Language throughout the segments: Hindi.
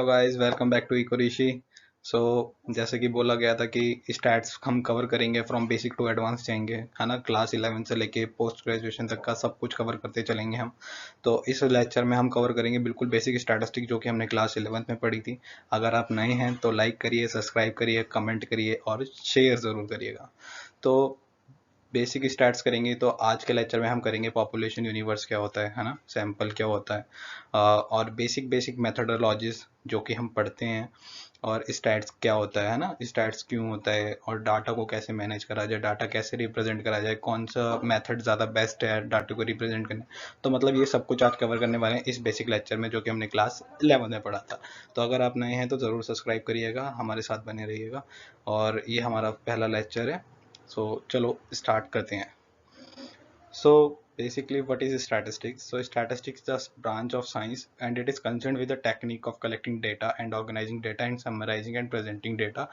Hello guys, welcome back to eco Rishi. So जैसे कि बोला गया था कि स्टैट्स हम कवर करेंगे, फ्रॉम बेसिक टू एडवांस जाएंगे, है ना। क्लास 11 से लेके पोस्ट ग्रेजुएशन तक का सब कुछ कवर करते चलेंगे हम। तो इस लेक्चर में हम कवर करेंगे बिल्कुल बेसिक स्टैटिस्टिक जो कि हमने क्लास 11 में पढ़ी थी। अगर आप नए हैं तो लाइक करिए, सब्सक्राइब करिए, कमेंट करिए और शेयर ज़रूर करिएगा। तो बेसिक स्टार्ट्स करेंगे। तो आज के लेक्चर में हम करेंगे पॉपुलेशन यूनिवर्स क्या होता है ना, सैंपल क्या होता है, और बेसिक बेसिक मेथडोलॉजीज जो कि हम पढ़ते हैं, और स्टैट्स क्या होता है ना, स्टैट्स क्यों होता है, और डाटा को कैसे मैनेज करा जाए, डाटा कैसे रिप्रेजेंट करा जाए, कौन सा मेथड ज़्यादा बेस्ट है डाटा को रिप्रेजेंट करने। तो मतलब ये सब कुछ आज कवर करने वाले हैं इस बेसिक लेक्चर में जो कि हमने क्लास 11 में पढ़ा था। तो अगर आप नए हैं तो ज़रूर सब्सक्राइब करिएगा, हमारे साथ बने रहिएगा। और ये हमारा पहला लेक्चर है। सो चलो स्टार्ट करते हैं। So basically what is statistics? So statistics is a branch of science and it is concerned with the technique of collecting data and organizing data and summarizing and presenting data,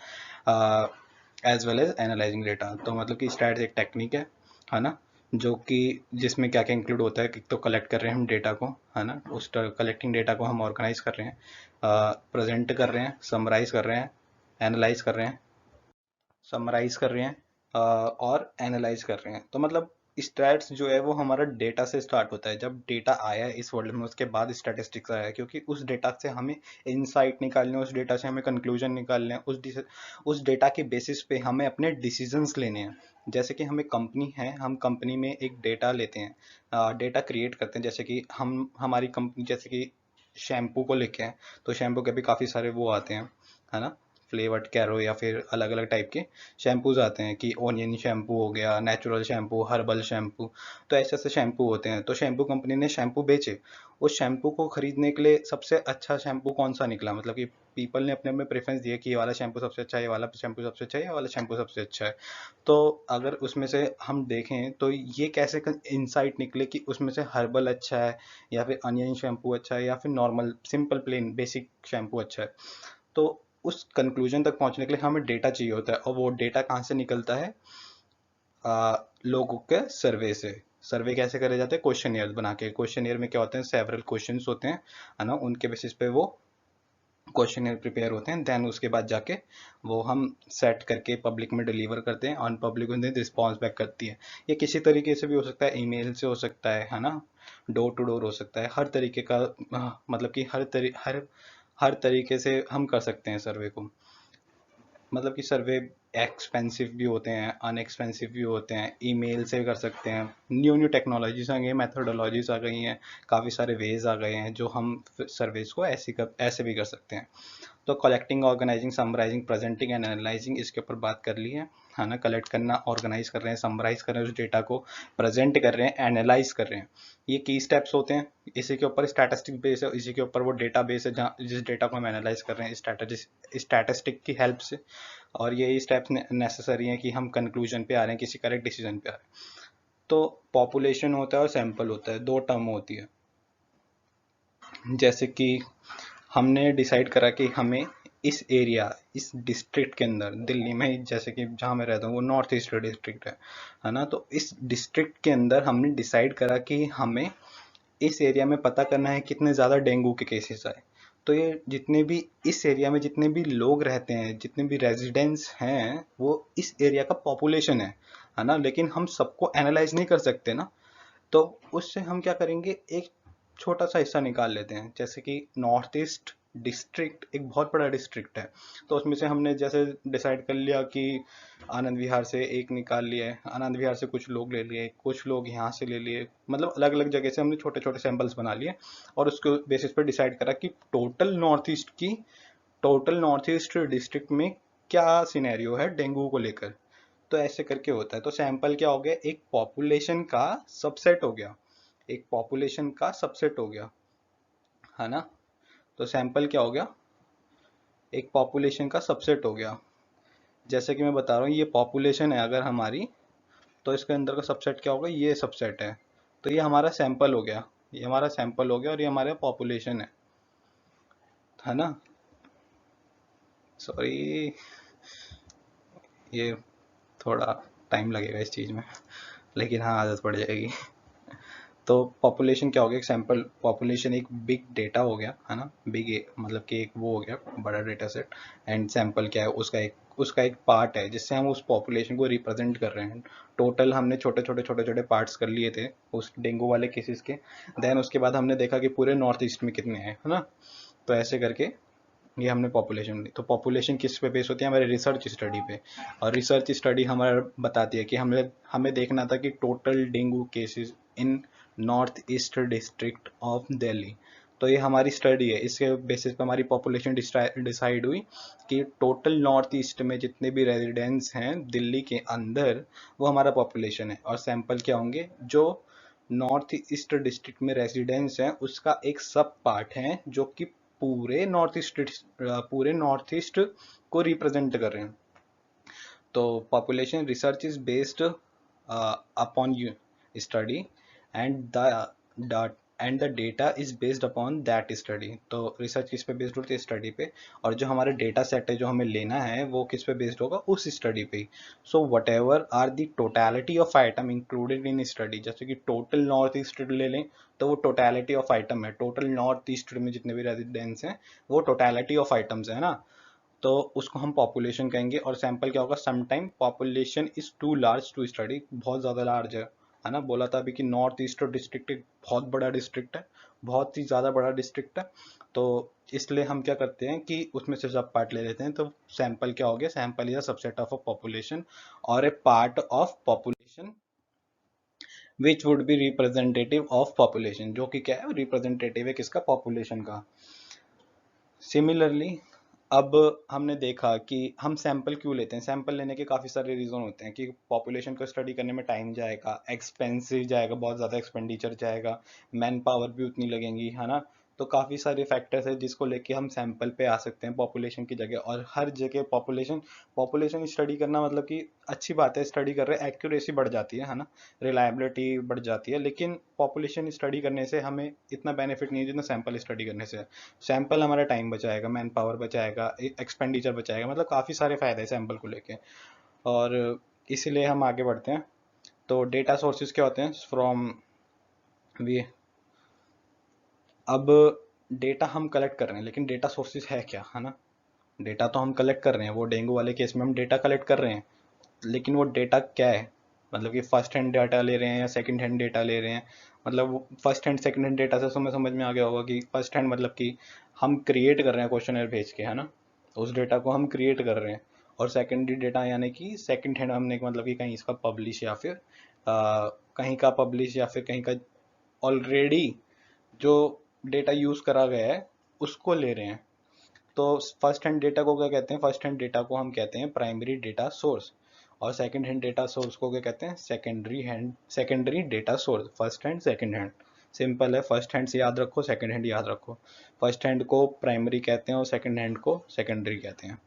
uh, as well as analyzing data. तो मतलब कि stats एक टेक्निक है ना, जो कि जिसमें क्या क्या इंक्लूड होता है कि तो कलेक्ट कर रहे हैं हम डेटा को, है ना, उस कलेक्टिंग डेटा को हम ऑर्गेनाइज कर रहे हैं, प्रेजेंट कर रहे हैं, समराइज कर रहे हैं, एनालाइज कर रहे हैं, समराइज कर रहे हैं, और एनालाइज कर रहे हैं। तो मतलब स्टैट्स जो है वो हमारा डेटा से स्टार्ट होता है। जब डेटा आया है इस वर्ल्ड में उसके बाद स्टैटिस्टिक्स आया है, क्योंकि उस डेटा से हमें इनसाइट निकालने, उस डेटा से हमें कंक्लूजन निकालने हैं, उस डेटा के बेसिस पे हमें अपने डिसीजंस लेने हैं। जैसे कि हमें कंपनी है, हम कंपनी में एक डेटा लेते हैं, डेटा क्रिएट करते हैं। जैसे कि हम हमारी कंपनी जैसे कि शैम्पू को लेके हैं, तो शैम्पू के भी काफ़ी सारे वो आते हैं, है ना, फ्लेवर्ड कैरो या फिर अलग अलग टाइप के शैम्पूज आते हैं कि ओनियन शैम्पू हो गया, नेचुरल शैम्पू, हर्बल शैम्पू। तो ऐसे ऐसे शैम्पू होते हैं। तो शैम्पू कंपनी ने शैम्पू बेचे। उस शैम्पू को खरीदने के लिए सबसे अच्छा शैम्पू कौन सा निकला, मतलब कि पीपल ने अपने अपने प्रेफरेंस दिए कि ये वाला शैम्पू सबसे अच्छा है, ये वाला शैम्पू सबसे अच्छा है, ये वाला शैम्पू सबसे अच्छा है। तो अगर उसमें से हम देखें तो ये कैसे इंसाइट निकले कि उसमें से हर्बल अच्छा है, या फिर अनियन शैम्पू अच्छा है, या फिर normal simple plain basic shampoo अच्छा है। तो उस कंक्लूजन तक पहुंचने के लिए हमें डेटा चाहिए होता है, और वो डेटा कहाँ से निकलता है? लोगों के सर्वे से। सर्वे कैसे करे जाते हैं? क्वेश्चनियर बना के। क्वेश्चनियर में क्या होते हैं? सेवरल क्वेश्चंस होते हैं, है ना, उनके बेसिस पे वो क्वेश्चनियर प्रिपेयर होते हैं। देन उसके बाद जाके वो हम सेट करके पब्लिक में डिलीवर करते हैं, और पब्लिक उन्हें रिस्पॉन्स बैक करती है। ये किसी तरीके से भी हो सकता है, ईमेल से हो सकता है ना, डोर टू डोर हो सकता है, हर तरीके का, मतलब कि हर तरीके से हम कर सकते हैं सर्वे को। मतलब कि सर्वे एक्सपेंसिव भी होते हैं, अनएक्सपेंसिव भी होते हैं, ईमेल से कर सकते हैं। न्यू न्यू टेक्नोलॉजीज आ गई हैं, मैथडोलॉजीज आ गई हैं, काफ़ी सारे वेज आ गए हैं जो हम सर्वेज को ऐसे भी कर सकते हैं। तो collecting, organising, summarising, presenting and analysing, इसके ऊपर बात कर ली है ना। कलेक्ट करना, ऑर्गेनाइज कर रहे हैं, समराइज कर रहे हैं उस डेटा को, प्रेजेंट कर रहे हैं, एनालाइज कर रहे हैं। ये की स्टेप्स होते हैं। इसी के ऊपर स्टैटिस्टिक बेस है, इसी के ऊपर वो डेटा बेस है जहाँ जिस डेटा को हम एनालाइज कर रहे हैं स्टैटिस्टिक की हेल्प से। और यही स्टेप्स नेसेसरी हैं कि हम कंक्लूजन पे आ रहे हैं, किसी करेक्ट डिसीजन पे आ रहे हैं। तो पॉपुलेशन होता है और सैंपल होता है, दो टर्म होती है। जैसे कि हमने डिसाइड करा कि हमें इस एरिया, इस डिस्ट्रिक्ट के अंदर, दिल्ली में जैसे कि जहाँ मैं रहता हूँ वो नॉर्थ ईस्ट डिस्ट्रिक्ट है ना। तो इस डिस्ट्रिक्ट के अंदर हमने डिसाइड करा कि हमें इस एरिया में पता करना है कितने ज़्यादा डेंगू के केसेस आए। तो ये जितने भी इस एरिया में जितने भी लोग रहते हैं, जितने भी रेजिडेंट्स हैं, वो इस एरिया का पॉपुलेशन है ना। लेकिन हम सबको एनालाइज नहीं कर सकते ना। तो उससे हम क्या करेंगे, एक छोटा सा हिस्सा निकाल लेते हैं। जैसे कि नॉर्थ ईस्ट डिस्ट्रिक्ट एक बहुत बड़ा डिस्ट्रिक्ट है, तो उसमें से हमने जैसे डिसाइड कर लिया कि आनंद विहार से एक निकाल लिए, आनंद विहार से कुछ लोग ले लिए, कुछ लोग यहाँ से ले लिए, मतलब अलग अलग जगह से हमने छोटे छोटे सैंपल्स बना लिए, और उसके बेसिस पर डिसाइड करा कि टोटल नॉर्थ ईस्ट डिस्ट्रिक्ट में क्या सिनेरियो है डेंगू को लेकर। तो ऐसे करके होता है। तो सैंपल क्या हो गया? एक पॉपुलेशन का सबसेट हो गया, एक पॉपुलेशन का सबसेट हो गया, है ना। तो सैंपल क्या हो गया? एक पॉपुलेशन का सबसेट हो गया। जैसे कि मैं बता रहा हूँ, ये पॉपुलेशन है अगर हमारी, तो इसके अंदर का सबसेट क्या होगा? ये सबसेट है। तो ये हमारा सैंपल हो गया, ये हमारा सैंपल हो गया, और ये हमारा पॉपुलेशन है ना। सॉरी, ये थोड़ा टाइम लगेगा इस चीज़ में, लेकिन हाँ आदत पड़ जाएगी। तो पॉपुलेशन क्या हो गया, एक सैम्पल पॉपुलेशन एक बिग डेटा हो गया है ना, बिग मतलब कि एक वो हो गया बड़ा डेटा सेट, एंड सैम्पल क्या है, उसका एक पार्ट है जिससे हम उस पॉपुलेशन को रिप्रेजेंट कर रहे हैं। टोटल हमने छोटे छोटे छोटे छोटे पार्ट्स कर लिए थे उस डेंगू वाले केसेस के, देन उसके बाद हमने देखा कि पूरे नॉर्थ ईस्ट में कितने हैं, है ना। तो ऐसे करके ये हमने पॉपुलेशन ली। तो पॉपुलेशन किस पे बेस होती है, हमारे रिसर्च स्टडी पे। और रिसर्च स्टडी हमारा बताती है कि हमें हमें देखना था कि total dengue cases in north east district of Delhi. तो ये हमारी स्टडी है, इसके बेसिस पे हमारी पॉपुलेशन डिसाइड हुई कि टोटल नॉर्थ ईस्ट में जितने भी रेजिडेंट्स हैं दिल्ली के अंदर, वो हमारा पॉपुलेशन है। और सैंपल क्या होंगे, जो नॉर्थ ईस्ट डिस्ट्रिक्ट में रेजिडेंट्स हैं उसका एक सब पार्ट है जो कि पूरे नॉर्थ ईस्ट को रिप्रेजेंट कर रहे हैं। तो population research is based upon you study, and the data is based upon that study. तो रिसर्च किस पे बेस्ड होती है, स्टडी पे। और जो हमारा डेटा सेट है जो हमें लेना है वो किस पे बेस्ड होगा, उस स्टडी पे ही। So whatever are the totality of item included in study, जैसे कि टोटल नॉर्थ ईस्ट ले लें तो वो टोटैलिटी ऑफ आइटम है, टोटल नॉर्थ ईस्ट में जितने भी रेजिडेंट्स हैं वो टोटैलिटी ऑफ आइटम्स है ना। तो उसको हम पॉपुलेशन कहेंगे। और सैंपल क्या होगा, sometime population is too large to study, बहुत ज़्यादा लार्ज है ना। बोला था अभी कि नॉर्थ ईस्ट डिस्ट्रिक्ट एक बहुत बड़ा डिस्ट्रिक्ट है, बहुत ही ज़्यादा बड़ा डिस्ट्रिक्ट है। तो इसलिए हम क्या करते हैं कि उसमें से सब पार्ट ले लेते हैं। तो सैंपल क्या हो गया, sample is a subset of a population और a part of population which would be representative of population, जो कि क्या है, रिप्रेजेंटेटिव है किसका, पॉपुलेशन का। सिमिलरली अब हमने देखा कि हम सैंपल क्यों लेते हैं, सैंपल लेने के काफ़ी सारे रीज़न होते हैं कि पॉपुलेशन को स्टडी करने में टाइम जाएगा, एक्सपेंसिव जाएगा, बहुत ज़्यादा एक्सपेंडिचर जाएगा, मैन पावर भी उतनी लगेंगी, है ना। तो काफ़ी सारे फैक्टर्स है जिसको लेके हम सैंपल पे आ सकते हैं पॉपुलेशन की जगह। और हर जगह पॉपुलेशन पॉपुलेशन स्टडी करना मतलब कि अच्छी बात है, स्टडी कर रहे हैं, एक्यूरेसी बढ़ जाती है ना, रिलायबिलिटी बढ़ जाती है। लेकिन पॉपुलेशन स्टडी करने से हमें इतना बेनिफिट नहीं है जितना सैंपल स्टडी करने से। सैंपल हमारा टाइम बचाएगा, मैन पावर बचाएगा, एक्सपेंडिचर बचाएगा, मतलब काफ़ी सारे फायदे हैं सैंपल को लेके। और इसीलिए हम आगे बढ़ते हैं। तो डेटा सोर्सेज क्या होते हैं, फ्रॉम वी अब डेटा हम कलेक्ट कर रहे हैं, लेकिन डेटा सोर्सेज है क्या, है ना। डेटा तो हम कलेक्ट कर रहे हैं, वो डेंगू वाले केस में हम डेटा कलेक्ट कर रहे हैं, लेकिन वो डेटा क्या है, मतलब कि फर्स्ट हैंड डेटा ले रहे हैं या सेकंड हैंड डेटा ले रहे हैं। मतलब first hand second hand data से समझ में आ गया होगा कि फर्स्ट हैंड मतलब कि हम क्रिएट कर रहे हैं क्वेश्चनर भेज के, है ना, तो उस डेटा को हम क्रिएट कर रहे हैं। और सेकेंडरी डेटा यानी कि सेकंड हैंड हमने मतलब कि कहीं इसका पब्लिश या फिर कहीं का पब्लिश या फिर कहीं का ऑलरेडी जो डेटा यूज़ करा गया है उसको ले रहे हैं। तो फर्स्ट हैंड डेटा को क्या कहते हैं, फर्स्ट हैंड डेटा को हम कहते हैं प्राइमरी डेटा सोर्स, और सेकंड हैंड डेटा सोर्स को क्या कहते हैं, secondary data source. First hand second hand simple है, फर्स्ट हैंड से याद रखो, सेकंड हैंड याद रखो। फर्स्ट हैंड को प्राइमरी कहते हैं और सेकंड हैंड को सेकेंडरी कहते हैं।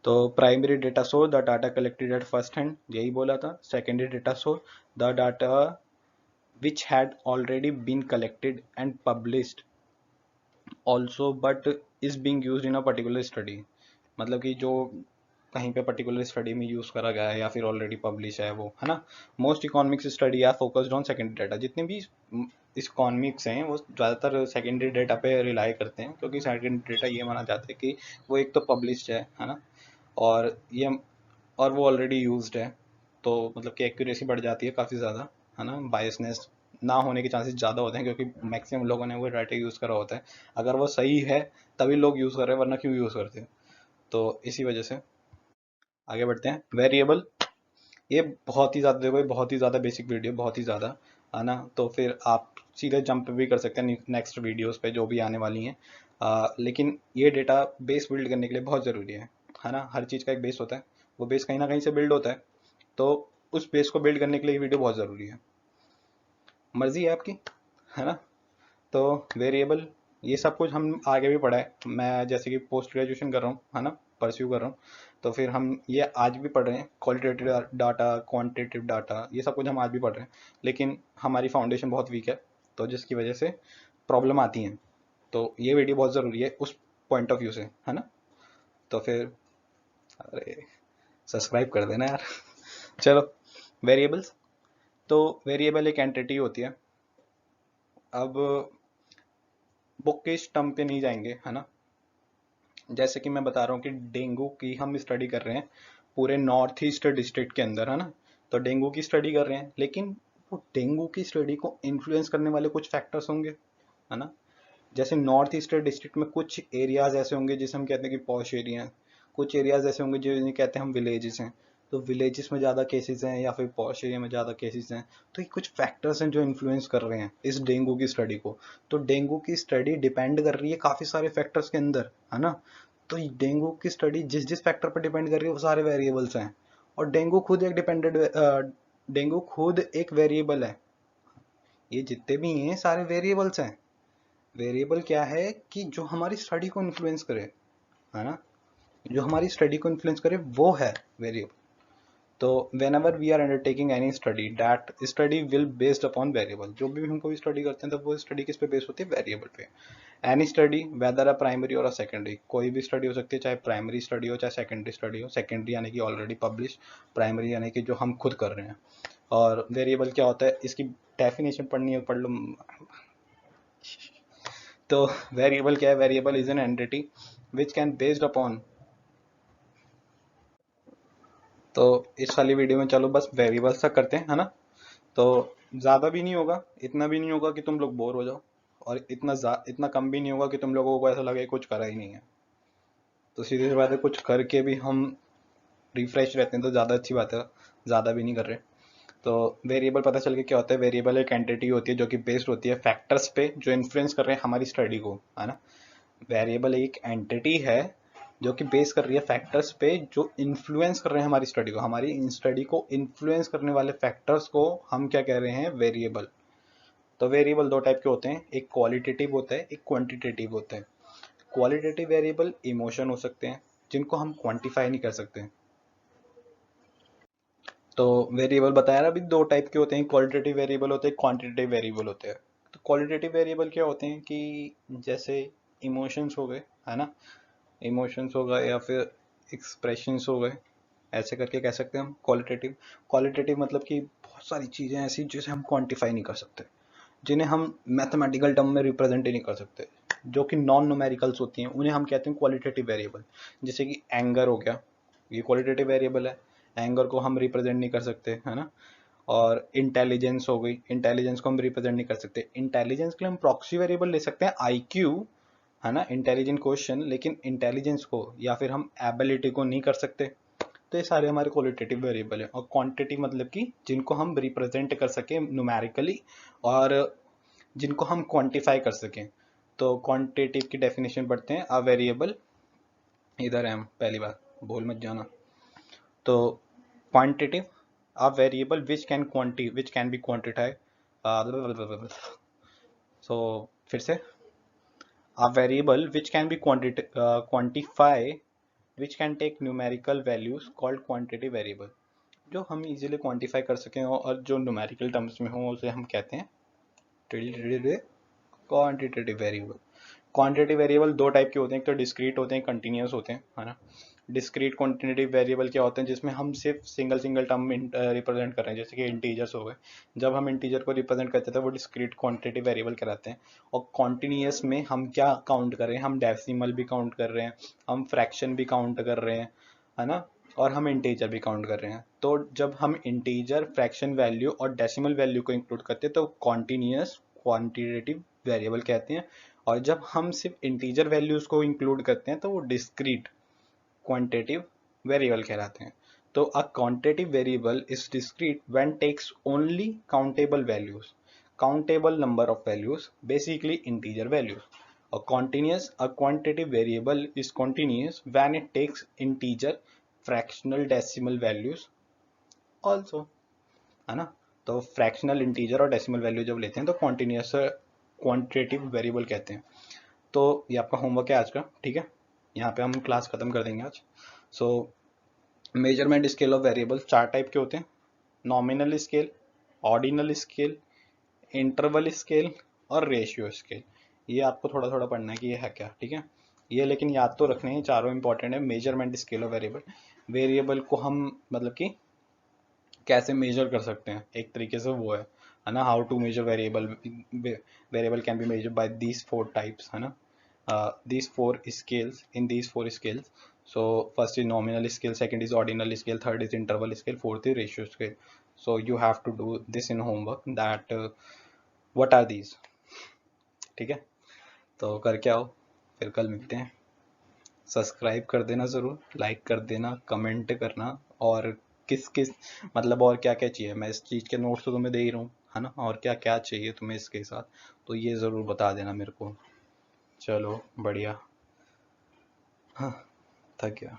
तो primary data source the data collected at first hand, यही बोला था। Secondary data source the data which had already been collected and published also but is being use in a particular study, मतलब कि जो कहीं पे पर्टिकुलर स्टडी में यूज करा गया है या फिर ऑलरेडी पब्लिश है वो, है ना। Most economics study are focused on secondary data, जितने भी इकोनॉमिक्स हैं वो ज़्यादातर सेकेंडरी डेटा पे रिलाई करते हैं, क्योंकि सेकेंडरी डेटा ये माना जाता है कि वो एक तो पब्लिश्ड है ना, और ये और वो ऑलरेडी यूज्ड है। तो मतलब कि एक्यूरेसी बढ़ जाती है काफ़ी ज़्यादा, है ना, बायसनेस ना होने के चांसेस ज़्यादा होते हैं, क्योंकि मैक्सिमम लोगों ने वो डाटा यूज़ करा होता है। अगर वो सही है तभी लोग यूज़ कर रहे हैं, वरना क्यों यूज़ करते हैं। तो इसी वजह से आगे बढ़ते हैं। वेरिएबल, ये बहुत ही ज़्यादा, देखो ये बहुत ही ज़्यादा बेसिक वीडियो, बहुत ही ज़्यादा, है ना। तो फिर आप सीधे जंप भी कर सकते हैं नेक्स्ट वीडियोस पे जो भी आने वाली हैं। लेकिन ये डेटा बेस बिल्ड करने के लिए बहुत ज़रूरी है ना। हर चीज़ का एक बेस होता है, वो बेस कहीं ना कहीं से बिल्ड होता है, तो उस बेस को बिल्ड करने के लिए वीडियो बहुत ज़रूरी है। मर्जी है आपकी, है ना। तो वेरिएबल, ये सब कुछ हम आगे भी पढ़ा है, मैं जैसे कि पोस्ट ग्रेजुएशन कर रहा हूँ, है ना, परस्यू कर रहा हूँ। तो फिर हम ये आज भी पढ़ रहे हैं, क्वालिटेटिव डाटा, क्वांटिटेटिव डाटा, ये सब कुछ हम आज भी पढ़ रहे हैं। लेकिन हमारी फाउंडेशन बहुत वीक है, तो जिसकी वजह से प्रॉब्लम आती हैं। तो ये वीडियो बहुत ज़रूरी है उस पॉइंट ऑफ व्यू से, है ना। तो फिर अरे सब्सक्राइब कर देना यार। चलो, वेरिएबल्स, तो वेरिएबल एक एंटिटी होती है। अब बुक के इस टर्म पे नहीं जाएंगे, है ना। जैसे कि मैं बता रहा हूँ कि डेंगू की हम स्टडी कर रहे हैं पूरे नॉर्थ ईस्ट डिस्ट्रिक्ट के अंदर, है ना। तो डेंगू की स्टडी कर रहे हैं, लेकिन वो डेंगू की स्टडी को इन्फ्लुएंस करने वाले कुछ फैक्टर्स होंगे, है ना। जैसे नॉर्थ ईस्ट डिस्ट्रिक्ट में कुछ एरियाज ऐसे होंगे जिसे हम कहते हैं कि पॉश एरिया, कुछ एरियाज ऐसे होंगे जो जिन्हें कहते हैं हम विलेजेस हैं। तो विलेजेस में ज़्यादा केसेस हैं या फिर पॉश एरिया में ज़्यादा केसेस हैं। तो ये कुछ फैक्टर्स हैं जो इन्फ्लुएंस कर रहे हैं इस डेंगू की स्टडी को। तो डेंगू की स्टडी डिपेंड कर रही है काफ़ी सारे फैक्टर्स के अंदर, है ना। तो डेंगू की स्टडी जिस जिस फैक्टर पर डिपेंड कर रही है वो सारे वेरिएबल्स हैं। और डेंगू खुद एक वेरिएबल है। ये जितने भी हैं सारे वेरिएबल्स हैं। वेरिएबल क्या है कि जो हमारी स्टडी को इन्फ्लुएंस करे, है ना, जो हमारी स्टडी को इन्फ्लुएंस करे वो है वेरिएबल। तो whenever we are undertaking any study that study will based upon variable. जो भी हम कोई स्टडी करते हैं तो वो स्टडी किस पे बेस्ड होती है, वेरिएबल पे। Any study weather a primary और अ सेकेंडरी, कोई भी स्टडी हो सकती है, चाहे प्राइमरी स्टडी हो चाहे सेकेंडरी स्टडी हो। सेकेंडरी यानी कि ऑलरेडी पब्लिश, प्राइमरी यानी कि जो हम खुद कर रहे हैं। और वेरिएबल क्या होता है, इसकी डेफिनेशन पढ़नी है पढ़ लो। तो वेरिएबल क्या है, variable is an entity which can based upon. तो इस वाली वीडियो में चलो बस वेरिएबल्स तक करते हैं, है ना। तो ज़्यादा भी नहीं होगा, इतना भी नहीं होगा कि तुम लोग बोर हो जाओ, और इतना कम भी नहीं होगा कि तुम लोगों को ऐसा लगे कुछ करा ही नहीं है। तो सीधी सी बात है, कुछ करके भी हम रिफ्रेश रहते हैं तो ज़्यादा अच्छी बात है। ज़्यादा भी नहीं कर रहे। तो वेरिएबल पता चल के क्या होता है, वेरिएबल एक एंटिटी होती है जो कि बेस्ड होती है फैक्टर्स पे जो इन्फ्लुएंस कर रहे हैं हमारी स्टडी को, है ना। वेरिएबल एक एंटिटी है जो कि बेस कर रही है फैक्टर्स पे जो इन्फ्लुएंस कर रहे हैं हमारी स्टडी को। हमारी स्टडी को इन्फ्लुएंस करने वाले फैक्टर्स को हम क्या कह रहे हैं, वेरिएबल। तो वेरिएबल दो टाइप के होते हैं, एक क्वालिटेटिव होता है, एक क्वांटिटेटिव होता है। क्वालिटेटिव वेरिएबल इमोशन हो सकते हैं जिनको हम क्वांटिफाई नहीं कर सकते। तो वेरिएबल बताया ना, अभी दो टाइप के होते हैं, क्वालिटेटिव वेरिएबल होते हैं, क्वांटिटेटिव वेरिएबल होते हैं। तो क्वालिटेटिव वेरिएबल क्या होते हैं कि जैसे इमोशंस हो गए, है ना, इमोशंस हो गए या फिर एक्सप्रेशंस हो गए, ऐसे करके कह सकते हैं हम क्वालिटेटिव। क्वालिटेटिव मतलब कि बहुत सारी चीज़ें ऐसी जिसे हम क्वांटिफाई नहीं कर सकते, जिन्हें हम मैथमेटिकल टर्म में रिप्रेजेंट ही नहीं कर सकते, जो कि नॉन न्यूमेरिकल्स होती हैं, उन्हें हम कहते हैं क्वालिटेटिव वेरिएबल। जैसे कि एंगर हो गया, ये क्वालिटेटिव वेरिएबल है, एंगर को हम रिप्रेजेंट नहीं कर सकते, है ना। और इंटेलिजेंस हो गई, इंटेलिजेंस को हम रिप्रेजेंट नहीं कर सकते। इंटेलिजेंस के लिए हम प्रॉक्सी वेरिएबल ले सकते हैं आईक्यू, है ना, इंटेलिजेंट क्वेश्चन, लेकिन इंटेलिजेंस को या फिर हम एबिलिटी को नहीं कर सकते। तो ये सारे हमारे क्वालिटेटिव वेरिएबल हैं। और क्वांटिटी मतलब कि जिनको हम रिप्रेजेंट कर सकें न्यूमेरिकली और जिनको हम क्वांटिफाई कर सकें। तो क्वांटिटेटिव की डेफिनेशन पढ़ते हैं। अ वेरिएबल, इधर है हम, पहली बार भूल मत जाना। तो quantitative, a variable which can be quantify. So फिर से, a variable which can be quantify which can take numerical values called quantitative variable. जो हम इजीली क्वांटिफाई कर सकें और जो न्यूमेरिकल टर्म्स में हो उसे हम कहते हैं क्वांटिटेटिव वेरिएबल। क्वांटिटेटिव वेरिएबल दो टाइप के होते हैं, एक तो डिस्क्रीट होते हैं, कंटिन्यूस होते हैं, है ना। डिस्क्रीट क्वांटिटेटिव वेरिएबल क्या होते हैं, जिसमें हम सिर्फ सिंगल सिंगल टर्म रिप्रेजेंट कर रहे हैं, जैसे कि इंटीजर्स हो गए। जब हम इंटीजर को रिप्रेजेंट करते थे वो डिस्क्रीट क्वांटिटेटिव वेरिएबल कहलाते हैं। और कॉन्टिन्यूस में हम क्या काउंट कर रहे हैं, हम डेसिमल भी काउंट कर रहे हैं, हम फ्रैक्शन भी काउंट कर रहे हैं, है ना, और हम इंटीजर भी काउंट कर रहे हैं। तो जब हम इंटीजर, फ्रैक्शन वैल्यू और डेसिमल वैल्यू को इंक्लूड करते हैं तो कॉन्टिन्यूस क्वांटिटेटिव वेरिएबल कहते हैं। और जब हम सिर्फ इंटीजर वैल्यूज को इंक्लूड करते हैं तो वो डिस्क्रीट क्वांटिटेटिव वेरिएबल कहलाते हैं। तो a quantitative variable is discrete when takes only countable values, countable number of values, basically integer values. A quantitative variable is continuous when it takes integer, fractional, decimal values also, है ना। तो फ्रैक्शनल, इंटीजर और डेसिमल वैल्यू जब लेते हैं तो कॉन्टिन्यूस क्वांटिटेटिव वेरिएबल कहते हैं। तो ये आपका होमवर्क है आज का, ठीक है। यहाँ पे हम क्लास खत्म कर देंगे आज। सो मेजरमेंट स्केल ऑफ वेरिएबल चार टाइप के होते हैं, nominal scale, ordinal scale, interval scale और रेशियो स्केल। ये आपको थोड़ा थोड़ा पढ़ना है कि ये है क्या, ठीक है। ये लेकिन याद तो रखने हैं, चारों इंपॉर्टेंट है। Measurement scale of variable, variable को हम मतलब कि कैसे मेजर कर सकते हैं, एक तरीके से वो है ना, how to measure variable, variable can be measure by these 4 types, है ना, these 4 scales, in these 4 scales. So first is nominal scale, second is ordinal scale, third is interval scale, fourth is ratio scale. So you have to do this in homework, that what are these. ठीक है, तो करके आओ, फिर कल मिलते हैं। सब्सक्राइब कर देना ज़रूर, लाइक कर देना, कमेंट करना, और किस किस मतलब और क्या क्या चाहिए, मैं इस चीज़ के नोट्स तो तुम्हें दे ही रहा हूँ, है ना, और क्या क्या चाहिए तुम्हें इसके साथ, तो ये ज़रूर बता देना मेरे को। चलो बढ़िया। हाँ, थक गया।